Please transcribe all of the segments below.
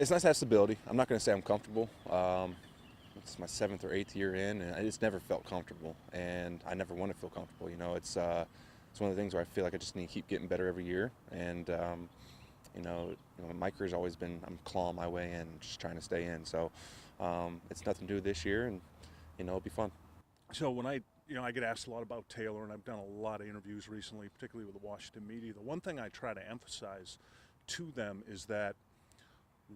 It's nice to have stability. I'm not going to say I'm comfortable. It's my 7th or 8th year in, and I just never felt comfortable, and I never want to feel comfortable. It's one of the things where I feel like I just need to keep getting better every year. And my career's always been I'm clawing my way in, just trying to stay in. So it's nothing to do this year, and it'll be fun. So when I get asked a lot about Taylor, and I've done a lot of interviews recently, particularly with the Washington media, the one thing I try to emphasize to them is that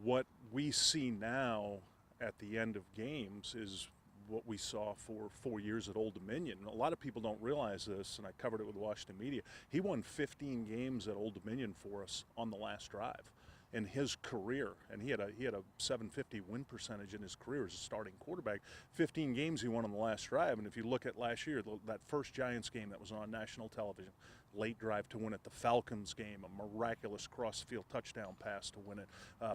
what we see now at the end of games is what we saw for 4 years at Old Dominion. And a lot of people don't realize this, and I covered it with the Washington media. He won 15 games at Old Dominion for us on the last drive in his career, and he had a 750 win percentage in his career as a starting quarterback. 15 games he won on the last drive, and if you look at last year, that first Giants game that was on national television, late drive to win it. The Falcons game, a miraculous cross-field touchdown pass to win it.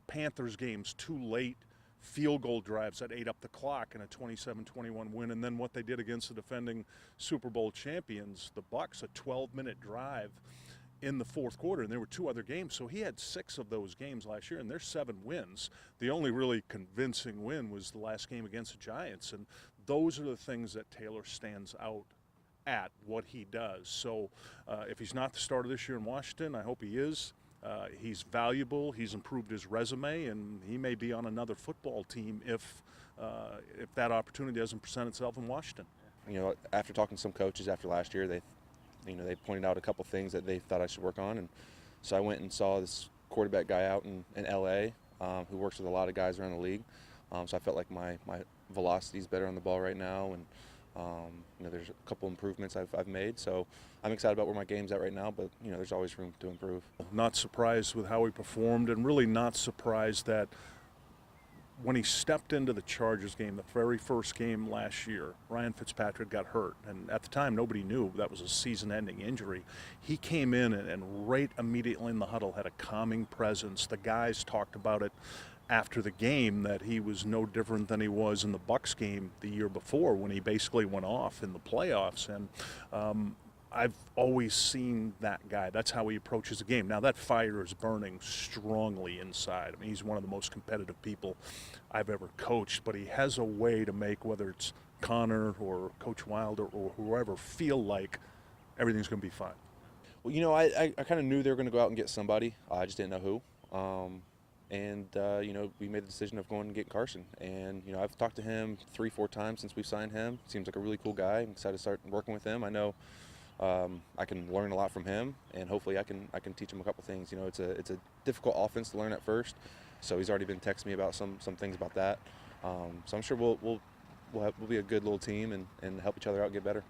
Panthers games, too late field goal drives that ate up the clock in a 27-21 win. And then what they did against the defending Super Bowl champions, the Bucs, a 12-minute drive in the fourth quarter, and there were two other games. So he had 6 of those games last year, and there's 7 wins. The only really convincing win was the last game against the Giants, and those are the things that Taylor stands out at, what he does. So if he's not the starter this year in Washington, I hope he is. He's valuable. He's improved his resume, and he may be on another football team if that opportunity doesn't present itself in Washington. After talking to some coaches after last year, they pointed out a couple things that they thought I should work on, and so I went and saw this quarterback guy out in LA who works with a lot of guys around the league. So I felt like my velocity is better on the ball right now, and there's a couple improvements I've made. So I'm excited about where my game's at right now, but there's always room to improve. Not surprised with how he performed, and really not surprised that when he stepped into the Chargers game, the very first game last year, Ryan Fitzpatrick got hurt. And at the time, nobody knew that was a season-ending injury. He came in and right immediately in the huddle had a calming presence. The guys talked about it after the game, that he was no different than he was in the Bucs game the year before when he basically went off in the playoffs. And I've always seen that guy. That's how he approaches the game. Now, that fire is burning strongly inside. I mean, he's one of the most competitive people I've ever coached, but he has a way to make, whether it's Connor or Coach Wilder or whoever, feel like everything's going to be fine. Well, I kind of knew they were going to go out and get somebody. I just didn't know who. We made the decision of going and getting Carson. And, I've talked to him 3-4 times since we've signed him. Seems like a really cool guy. I'm excited to start working with him. I know I can learn a lot from him, and hopefully I can teach him a couple things. It's a difficult offense to learn at first, so he's already been texting me about some things about that. So I'm sure we'll be a good little team and help each other out and get better.